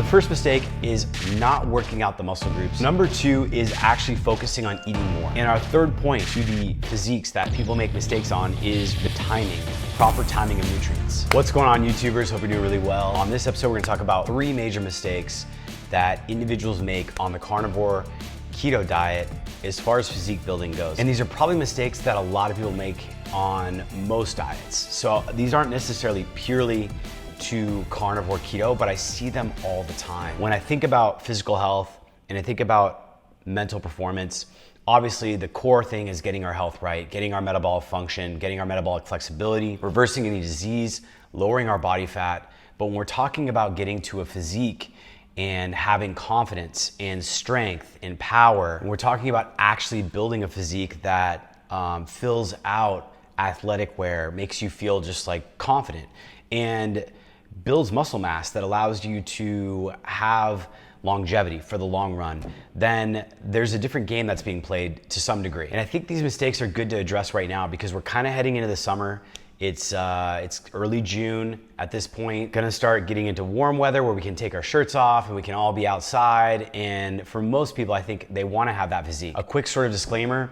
The first mistake is not working out the muscle groups. Number two is actually focusing on eating more. And our third point to the physiques that people make mistakes on is the timing, proper timing of nutrients. What's going on, YouTubers? Hope you're doing really well. On this episode, we're gonna talk about 3 major mistakes that individuals make on the carnivore keto diet as far as physique building goes. And these are probably mistakes that a lot of people make on most diets. So these aren't necessarily purely to carnivore keto, but I see them all the time. When I think about physical health and I think about mental performance, obviously the core thing is getting our health right, getting our metabolic function, getting our metabolic flexibility, reversing any disease, lowering our body fat. But when we're talking about getting to a physique and having confidence and strength and power, and we're talking about actually building a physique that fills out athletic wear, makes you feel just like confident, and builds muscle mass that allows you to have longevity for the long run, then there's a different game that's being played to some degree. And I think these mistakes are good to address right now because we're kind of heading into the summer. It's early June at this point. Gonna start getting into warm weather where we can take our shirts off and we can all be outside. And for most people, I think they wanna have that physique. A quick sort of disclaimer,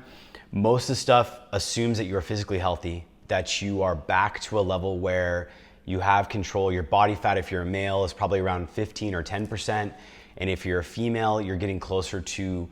most of the stuff assumes that you're physically healthy, that you are back to a level where you have control. Your body fat, if you're a male, is probably around 15 or 10%. And if you're a female, you're getting closer to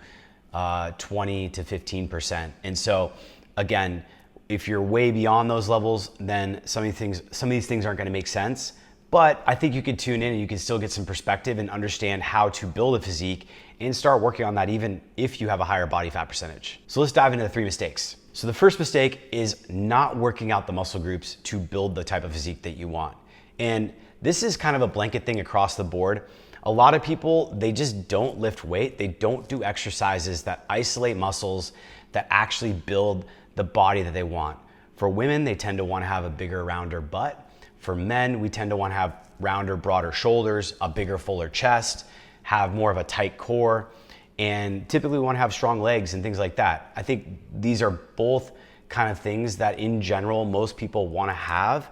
20 to 15%. And so again, if you're way beyond those levels, then some of these things aren't gonna make sense. But I think you could tune in and you can still get some perspective and understand how to build a physique and start working on that even if you have a higher body fat percentage. So let's dive into the 3 mistakes. So the first mistake is not working out the muscle groups to build the type of physique that you want. And this is kind of a blanket thing across the board. A lot of people, they just don't lift weight. They don't do exercises that isolate muscles that actually build the body that they want. For women, they tend to want to have a bigger, rounder butt. For men, we tend to want to have rounder, broader shoulders, a bigger, fuller chest, have more of a tight core, and typically we want to have strong legs and things like that. I think these are both kind of things that in general most people want to have,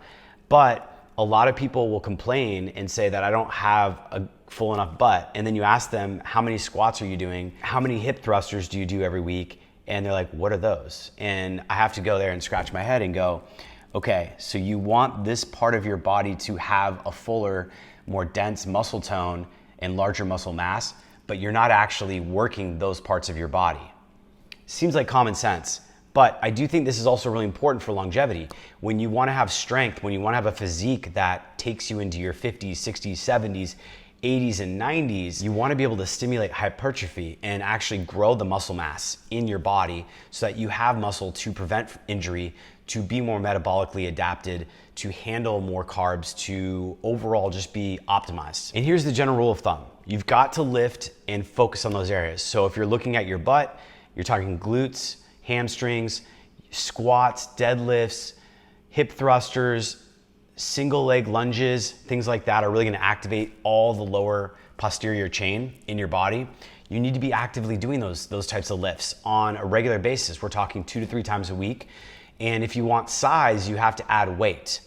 but a lot of people will complain and say that I don't have a full enough butt. And then you ask them, how many squats are you doing? How many hip thrusters do you do every week? And they're like, what are those? And I have to go there and scratch my head and go, okay, so you want this part of your body to have a fuller, more dense muscle tone and larger muscle mass, but you're not actually working those parts of your body. Seems like common sense, but I do think this is also really important for longevity. When you wanna have strength, when you wanna have a physique that takes you into your 50s, 60s, 70s, 80s, and 90s, you wanna be able to stimulate hypertrophy and actually grow the muscle mass in your body so that you have muscle to prevent injury, to be more metabolically adapted, to handle more carbs, to overall just be optimized. And here's the general rule of thumb. You've got to lift and focus on those areas. So if you're looking at your butt, you're talking glutes, hamstrings, squats, deadlifts, hip thrusters, single leg lunges, things like that are really gonna activate all the lower posterior chain in your body. You need to be actively doing those types of lifts on a regular basis. We're talking 2 to 3 times a week. And if you want size, you have to add weight.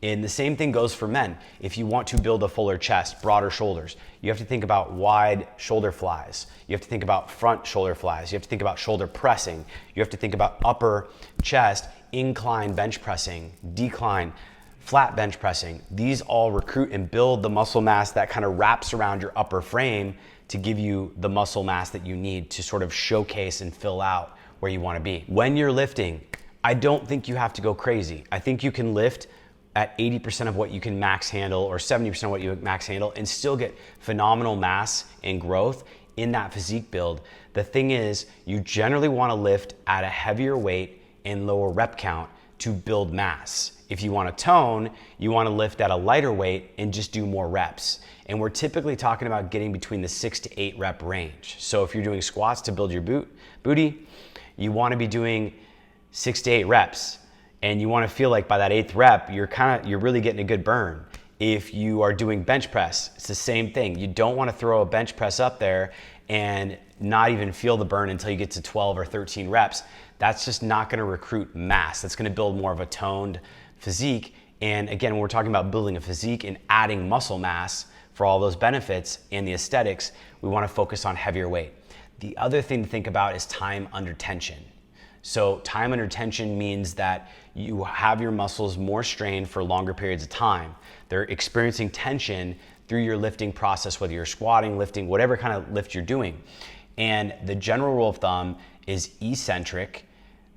And the same thing goes for men. If you want to build a fuller chest, broader shoulders, you have to think about wide shoulder flies. You have to think about front shoulder flies. You have to think about shoulder pressing. You have to think about upper chest, incline bench pressing, decline, flat bench pressing. These all recruit and build the muscle mass that kind of wraps around your upper frame to give you the muscle mass that you need to sort of showcase and fill out where you want to be. When you're lifting, I don't think you have to go crazy. I think you can lift at 80% of what you can max handle or 70% of what you max handle and still get phenomenal mass and growth in that physique build. The thing is, you generally want to lift at a heavier weight and lower rep count to build mass. If you want to tone, you want to lift at a lighter weight and just do more reps. And we're typically talking about getting between the 6 to 8 rep range. So if you're doing squats to build your booty, you want to be doing 6 to 8 reps. And you want to feel like by that 8th rep, you're really getting a good burn. If you are doing bench press, it's the same thing. You don't want to throw a bench press up there and not even feel the burn until you get to 12 or 13 reps. That's just not going to recruit mass. That's going to build more of a toned physique. And again, when we're talking about building a physique and adding muscle mass for all those benefits and the aesthetics, we want to focus on heavier weight. The other thing to think about is time under tension. So time under tension means that you have your muscles more strained for longer periods of time. They're experiencing tension through your lifting process, whether you're squatting, lifting, whatever kind of lift you're doing. And the general rule of thumb is eccentric,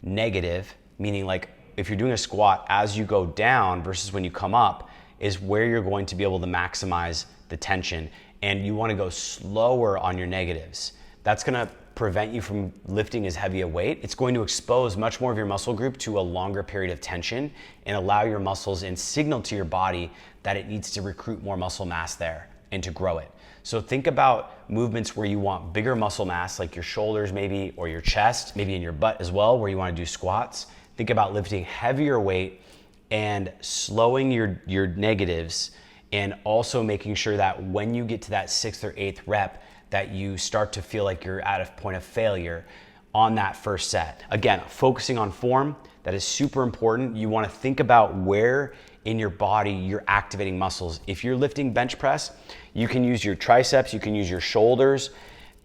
negative, meaning like if you're doing a squat, as you go down versus when you come up is where you're going to be able to maximize the tension. And you want to go slower on your negatives. That's going to prevent you from lifting as heavy a weight. It's going to expose much more of your muscle group to a longer period of tension and allow your muscles and signal to your body that it needs to recruit more muscle mass there and to grow it. So think about movements where you want bigger muscle mass, like your shoulders maybe, or your chest, maybe in your butt as well, where you want to do squats. Think about lifting heavier weight and slowing your negatives, and also making sure that when you get to that 6th or 8th rep, that you start to feel like you're at a point of failure on that first set. Again, focusing on form, that is super important. You want to think about where in your body you're activating muscles. If you're lifting bench press, you can use your triceps, you can use your shoulders,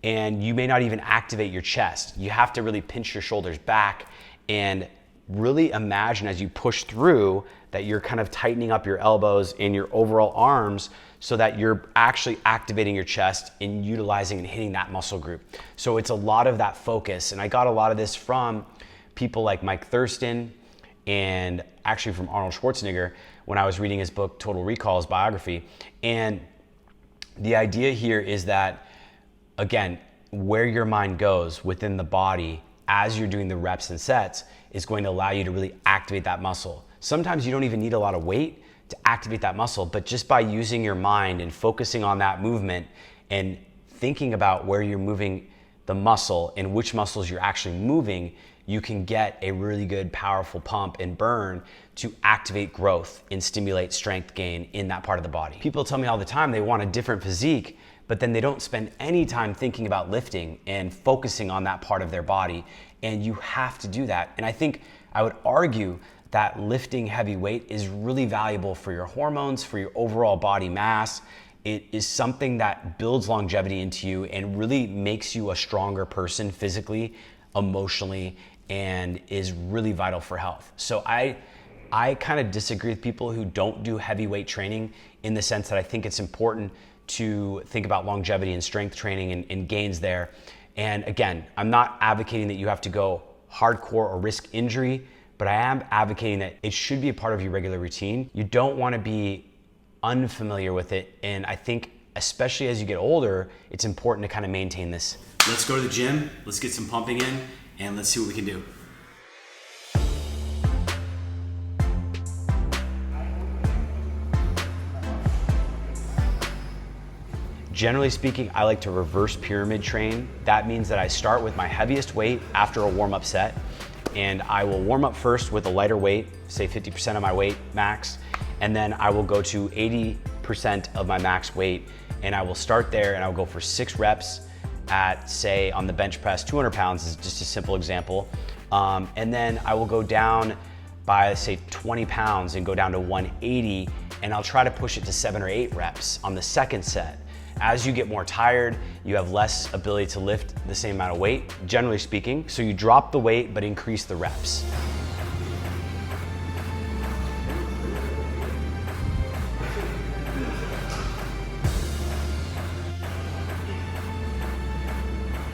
and you may not even activate your chest. You have to really pinch your shoulders back and really imagine as you push through that you're kind of tightening up your elbows and your overall arms so that you're actually activating your chest and utilizing and hitting that muscle group. So it's a lot of that focus. And I got a lot of this from people like Mike Thurston and actually from Arnold Schwarzenegger when I was reading his book, Total Recall, his biography. And the idea here is that, again, where your mind goes within the body as you're doing the reps and sets is going to allow you to really activate that muscle. Sometimes you don't even need a lot of weight to activate that muscle, but just by using your mind and focusing on that movement and thinking about where you're moving the muscle and which muscles you're actually moving, you can get a really good, powerful pump and burn to activate growth and stimulate strength gain in that part of the body. People tell me all the time they want a different physique, but then they don't spend any time thinking about lifting and focusing on that part of their body. And you have to do that. And I think I would argue that lifting heavy weight is really valuable for your hormones, for your overall body mass. It is something that builds longevity into you and really makes you a stronger person physically, emotionally, and is really vital for health. So I kind of disagree with people who don't do heavyweight training, in the sense that I think it's important to think about longevity and strength training and gains there. And again, I'm not advocating that you have to go hardcore or risk injury, but I am advocating that it should be a part of your regular routine. You don't want to be unfamiliar with it. And I think especially as you get older, it's important to kind of maintain this. Let's go to the gym, let's get some pumping in, and let's see what we can do. Generally speaking, I like to reverse pyramid train. That means that I start with my heaviest weight after a warm-up set, and I will warm up first with a lighter weight, say 50% of my weight max, and then I will go to 80% of my max weight, and I will start there and I'll go for 6 reps at, say, on the bench press, 200 pounds is just a simple example. And then I will go down by, say, 20 pounds and go down to 180, and I'll try to push it to 7 or 8 reps on the second set. As you get more tired, you have less ability to lift the same amount of weight, generally speaking. So you drop the weight, but increase the reps.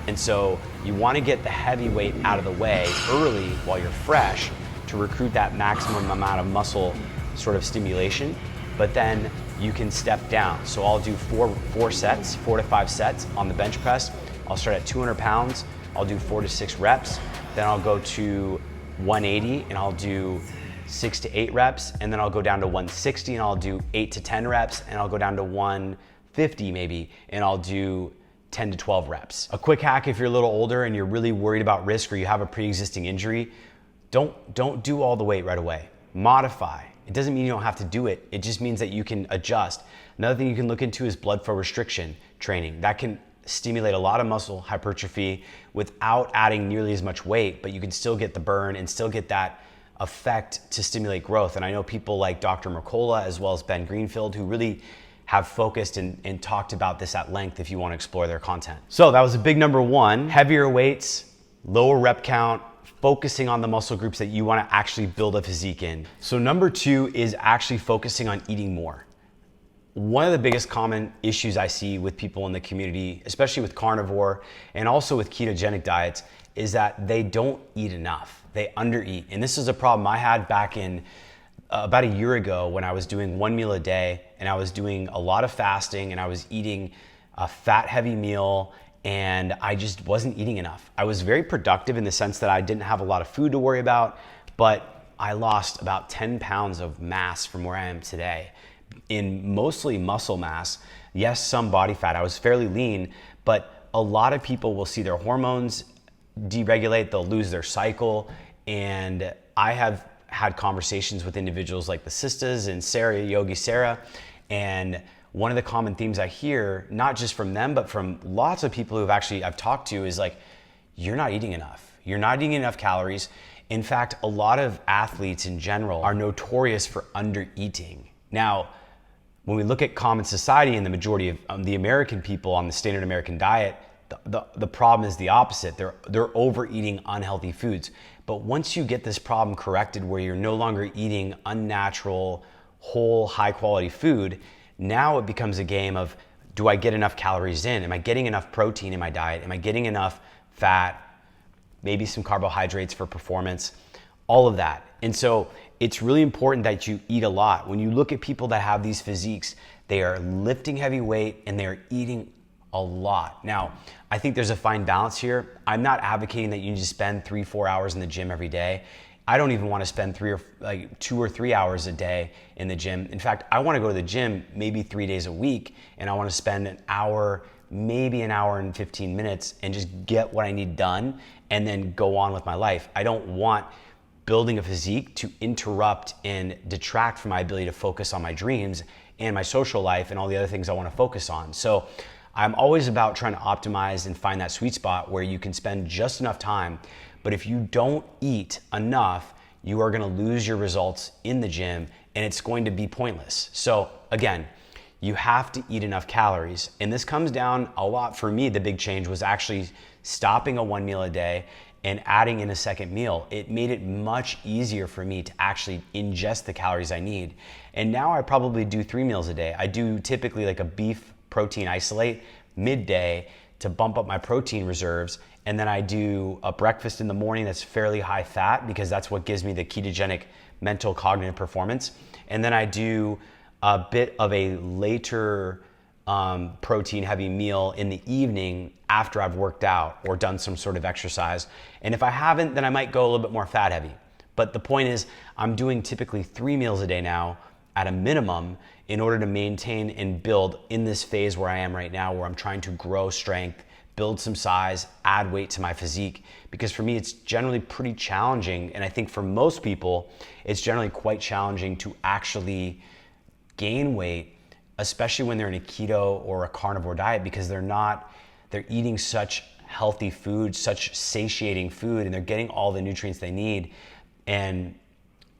And so you want to get the heavy weight out of the way early while you're fresh to recruit that maximum amount of muscle sort of stimulation, but then you can step down. So I'll do 4 sets, 4 to 5 sets on the bench press. I'll start at 200 pounds. I'll do 4 to 6 reps. Then I'll go to 180 and I'll do 6 to 8 reps. And then I'll go down to 160 and I'll do 8 to 10 reps. And I'll go down to 150 maybe, and I'll do 10 to 12 reps. A quick hack if you're a little older and you're really worried about risk or you have a pre-existing injury, don't do all the weight right away. Modify. It doesn't mean you don't have to do it. It just means that you can adjust. Another thing you can look into is blood flow restriction training. That can stimulate a lot of muscle hypertrophy without adding nearly as much weight, but you can still get the burn and still get that effect to stimulate growth. And I know people like Dr. Mercola as well as Ben Greenfield who really have focused and talked about this at length if you want to explore their content. So that was a big number one: heavier weights, lower rep count, focusing on the muscle groups that you want to actually build a physique in. So number two is actually focusing on eating more. One of the biggest common issues I see with people in the community, especially with carnivore and also with ketogenic diets, is that they don't eat enough. They undereat. And this is a problem I had back in about a year ago when I was doing 1 meal a day and I was doing a lot of fasting and I was eating a fat heavy meal and I just wasn't eating enough. I was very productive in the sense that I didn't have a lot of food to worry about, but I lost about 10 pounds of mass from where I am today, in mostly muscle mass. Yes, some body fat. I was fairly lean, but a lot of people will see their hormones deregulate, they'll lose their cycle. And I have had conversations with individuals like the sisters and Sarah, Yogi Sarah, and one of the common themes I hear, not just from them, but from lots of people I've talked to, is like, you're not eating enough. You're not eating enough calories. In fact, a lot of athletes in general are notorious for under-eating. Now, when we look at common society and the majority of the American people on the standard American diet, the problem is the opposite. They're overeating unhealthy foods. But once you get this problem corrected where you're no longer eating unnatural, whole, high quality food, now it becomes a game of, do I get enough calories in? Am I getting enough protein in my diet? Am I getting enough fat? Maybe some carbohydrates for performance, all of that. And so it's really important that you eat a lot. When you look at people that have these physiques, they are lifting heavy weight and they're eating a lot. Now, I think there's a fine balance here. I'm not advocating that you need to spend 3-4 hours in the gym every day. I don't even want to spend 2 or 3 hours a day in the gym. In fact, I want to go to the gym maybe 3 days a week, and I want to spend an hour, maybe an hour and 15 minutes, and just get what I need done and then go on with my life. I don't want building a physique to interrupt and detract from my ability to focus on my dreams and my social life and all the other things I want to focus on. So I'm always about trying to optimize and find that sweet spot where you can spend just enough time. But if you don't eat enough, you are going to lose your results in the gym and it's going to be pointless. So again, you have to eat enough calories. And this comes down a lot. For me, the big change was actually stopping a 1 meal a day and adding in a second meal. It made it much easier for me to actually ingest the calories I need. And now I probably do 3 meals a day. I do typically like a beef protein isolate midday to bump up my protein reserves. And then I do a breakfast in the morning that's fairly high fat because that's what gives me the ketogenic mental cognitive performance. And then I do a bit of a later protein heavy meal in the evening after I've worked out or done some sort of exercise. And if I haven't, then I might go a little bit more fat heavy. But the point is, I'm doing typically 3 meals a day now at a minimum in order to maintain and build in this phase where I am right now, where I'm trying to grow strength, build some size, add weight to my physique. Because for me, it's generally pretty challenging. And I think for most people, it's generally quite challenging to actually gain weight, especially when they're in a keto or a carnivore diet, because they're eating such healthy food, such satiating food, and they're getting all the nutrients they need. And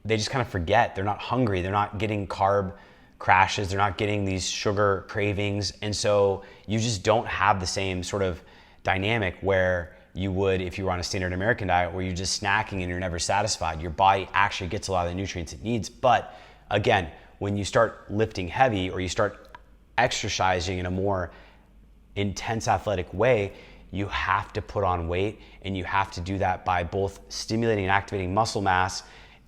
they just kind of forget, they're not hungry, they're not getting carb crashes, they're not getting these sugar cravings. And so you just don't have the same sort of dynamic where you would if you were on a standard American diet where you're just snacking and you're never satisfied. Your body actually gets a lot of the nutrients it needs. But again, when you start lifting heavy or you start exercising in a more intense athletic way, you have to put on weight, and you have to do that by both stimulating and activating muscle mass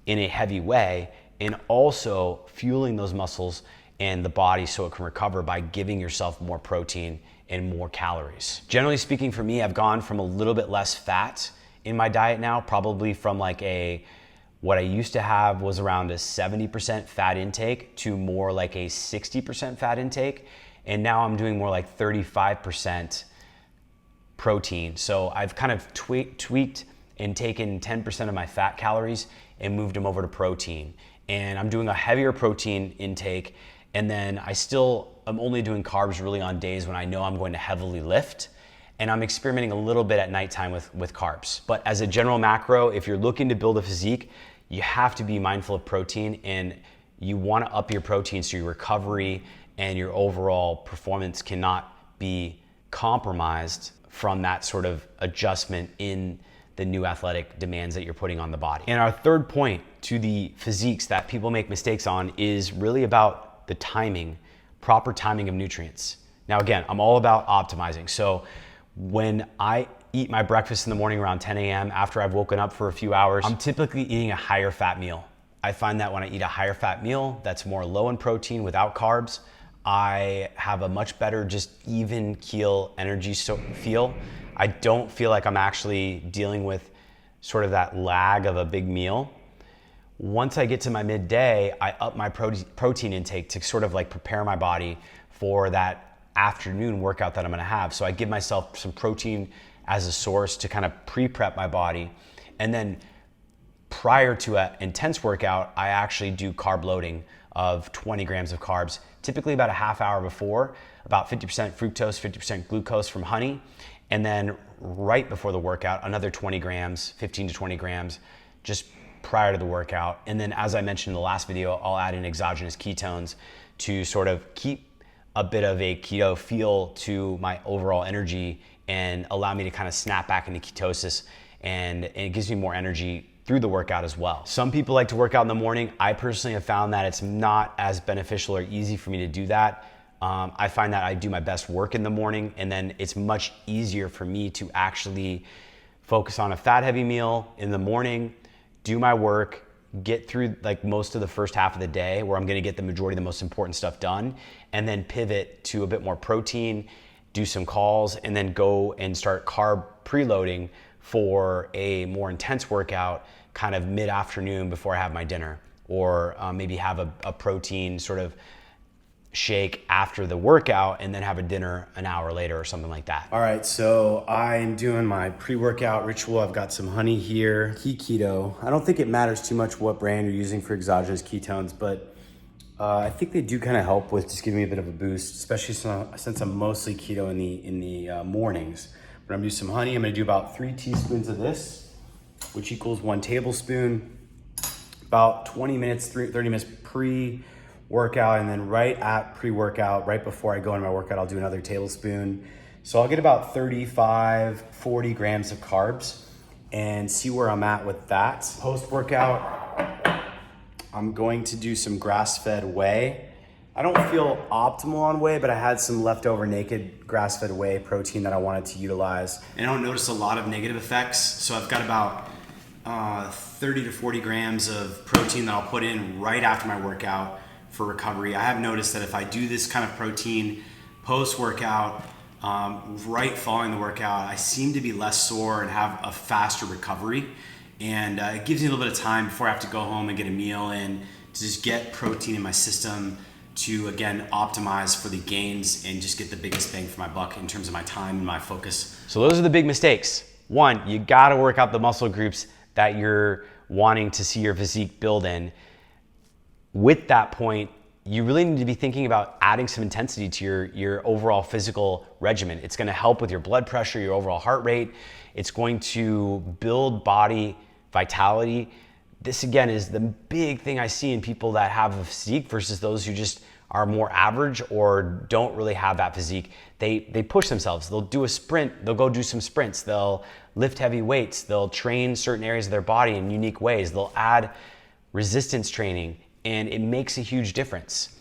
in a heavy way and also fueling those muscles and the body so it can recover by giving yourself more protein and more calories. Generally speaking, for me, I've gone from a little bit less fat in my diet now, probably from what I used to have was around a 70% fat intake to more like a 60% fat intake. And now I'm doing more like 35% protein. So I've kind of tweaked and taken 10% of my fat calories and moved them over to protein. And I'm doing a heavier protein intake. And then I'm only doing carbs really on days when I know I'm going to heavily lift. And I'm experimenting a little bit at nighttime with carbs. But as a general macro, if you're looking to build a physique, you have to be mindful of protein, and you want to up your protein so your recovery and your overall performance cannot be compromised from that sort of adjustment in the new athletic demands that you're putting on the body. And our third point to the physiques that people make mistakes on is really about the timing, proper timing of nutrients. Now again, I'm all about optimizing. So when I eat my breakfast in the morning around 10 a.m. after I've woken up for a few hours, I'm typically eating a higher fat meal. I find that when I eat a higher fat meal that's more low in protein without carbs, I have a much better just even keel energy feel. I don't feel like I'm actually dealing with sort of that lag of a big meal. Once I get to my midday, I up my protein intake to sort of like prepare my body for that afternoon workout that I'm gonna have. So I give myself some protein as a source to kind of pre-prep my body. And then prior to an intense workout, I actually do carb loading of 20 grams of carbs, typically about a half hour before, about 50% fructose, 50% glucose from honey. And then right before the workout, another 20 grams, 15 to 20 grams, just prior to the workout. And then as I mentioned in the last video, I'll add in exogenous ketones to sort of keep a bit of a keto feel to my overall energy and allow me to kind of snap back into ketosis, and it gives me more energy through the workout as well. Some people like to work out in the morning. I personally have found that it's not as beneficial or easy for me to do that. I find that I do my best work in the morning, and then it's much easier for me to actually focus on a fat heavy meal in the morning, do my work, get through like most of the first half of the day where I'm gonna get the majority of the most important stuff done, and then pivot to a bit more protein, do some calls, and then go and start carb preloading for a more intense workout kind of mid-afternoon before I have my dinner, or maybe have a protein sort of shake after the workout and then have a dinner an hour later or something like that. All right, so I'm doing my pre-workout ritual. I've got some honey here, keto. I don't think it matters too much what brand you're using for exogenous ketones, but I think they do kind of help with just giving me a bit of a boost, especially since I'm mostly keto in the mornings. But I'm gonna do some honey. I'm gonna do about 3 teaspoons of this, which equals 1 tablespoon, about 20 minutes, 30 minutes pre-workout, and then right at pre-workout, right before I go into my workout, I'll do another tablespoon. So I'll get about 35, 40 grams of carbs and see where I'm at with that. Post-workout, I'm going to do some grass-fed whey. I don't feel optimal on whey, but I had some leftover naked grass-fed whey protein that I wanted to utilize. And I don't notice a lot of negative effects. So I've got about 30 to 40 grams of protein that I'll put in right after my workout for recovery. I have noticed that if I do this kind of protein post-workout, right following the workout, I seem to be less sore and have a faster recovery. And it gives me a little bit of time before I have to go home and get a meal in to just get protein in my system to, again, optimize for the gains and just get the biggest bang for my buck in terms of my time and my focus. So those are the big mistakes. One, you gotta work out the muscle groups that you're wanting to see your physique build in. With that point, you really need to be thinking about adding some intensity to your overall physical regimen. It's gonna help with your blood pressure, your overall heart rate. It's going to build body vitality. This again is the big thing I see in people that have a physique versus those who just are more average or don't really have that physique. They push themselves. They'll do a sprint, they'll go do some sprints, they'll lift heavy weights, they'll train certain areas of their body in unique ways, they'll add resistance training, and it makes a huge difference.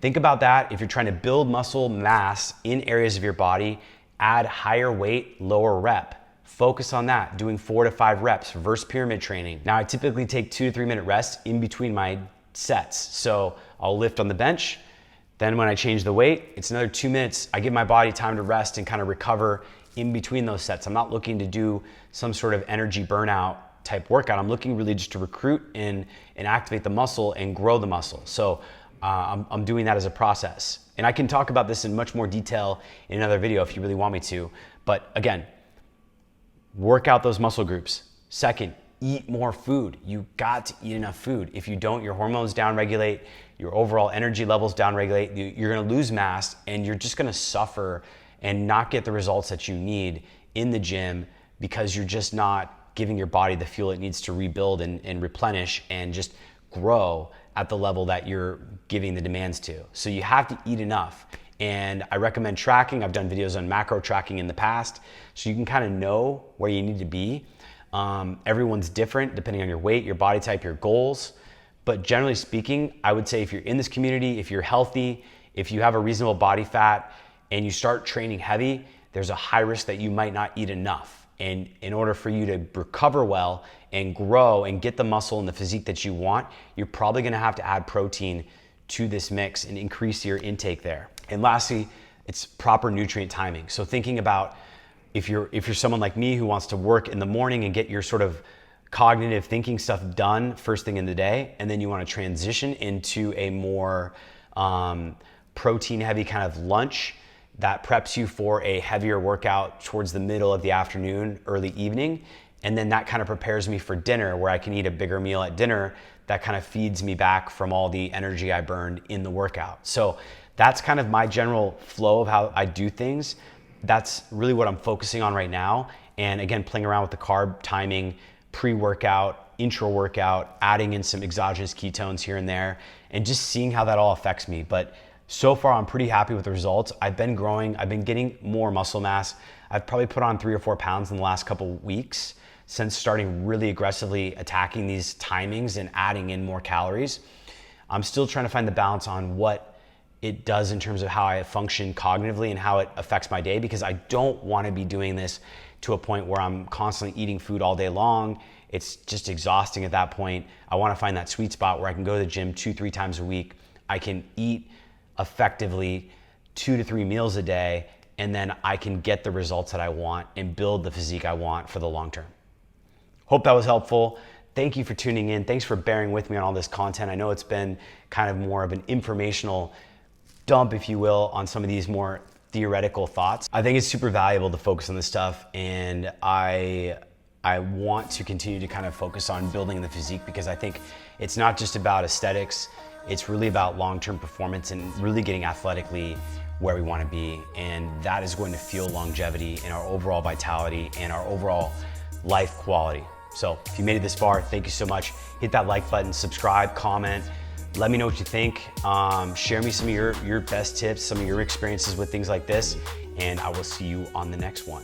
Think about that. If you're trying to build muscle mass in areas of your body, add higher weight, lower rep. Focus on that, doing 4 to 5 reps, reverse pyramid training. Now I typically take 2 to 3 minute rests in between my sets. So I'll lift on the bench, then when I change the weight, it's another 2 minutes. I give my body time to rest and kind of recover in between those sets. I'm not looking to do some sort of energy burnout type workout. I'm looking really just to recruit and activate the muscle and grow the muscle. So I'm doing that as a process. And I can talk about this in much more detail in another video if you really want me to. But again, work out those muscle groups. Second, eat more food. You got to eat enough food. If you don't, your hormones downregulate, your overall energy levels downregulate, you're gonna lose mass and you're just gonna suffer and not get the results that you need in the gym because you're just not giving your body the fuel it needs to rebuild and replenish and just grow at the level that you're giving the demands to. So you have to eat enough. And I recommend tracking. I've done videos on macro tracking in the past, so you can kind of know where you need to be. Everyone's different depending on your weight, your body type, your goals. But generally speaking, I would say if you're in this community, if you're healthy, if you have a reasonable body fat and you start training heavy, there's a high risk that you might not eat enough. And in order for you to recover well and grow and get the muscle and the physique that you want, you're probably gonna have to add protein to this mix and increase your intake there. And lastly, it's proper nutrient timing. So thinking about if you're someone like me who wants to work in the morning and get your sort of cognitive thinking stuff done first thing in the day, and then you want to transition into a more protein heavy kind of lunch that preps you for a heavier workout towards the middle of the afternoon, early evening. And then that kind of prepares me for dinner, where I can eat a bigger meal at dinner that kind of feeds me back from all the energy I burned in the workout. So that's kind of my general flow of how I do things. That's really what I'm focusing on right now. And again, playing around with the carb timing, pre-workout, intra-workout, adding in some exogenous ketones here and there, and just seeing how that all affects me. But so far, I'm pretty happy with the results. I've been growing, I've been getting more muscle mass. I've probably put on 3 or 4 pounds in the last couple weeks since starting really aggressively attacking these timings and adding in more calories. I'm still trying to find the balance on what it does in terms of how I function cognitively and how it affects my day, because I don't want to be doing this to a point where I'm constantly eating food all day long. It's just exhausting at that point. I want to find that sweet spot where I can go to the gym 2-3 times a week. I can eat effectively 2 to 3 meals a day, and then I can get the results that I want and build the physique I want for the long term. Hope that was helpful. Thank you for tuning in. Thanks for bearing with me on all this content. I know it's been kind of more of an informational dump, if you will, on some of these more theoretical thoughts. I think it's super valuable to focus on this stuff, and I want to continue to kind of focus on building the physique, because I think it's not just about aesthetics, it's really about long-term performance and really getting athletically where we want to be, and that is going to fuel longevity and our overall vitality and our overall life quality. So if you made it this far, thank you so much. Hit that like button, subscribe, comment. Let me know what you think. Share me some of your best tips, some of your experiences with things like this, and I will see you on the next one.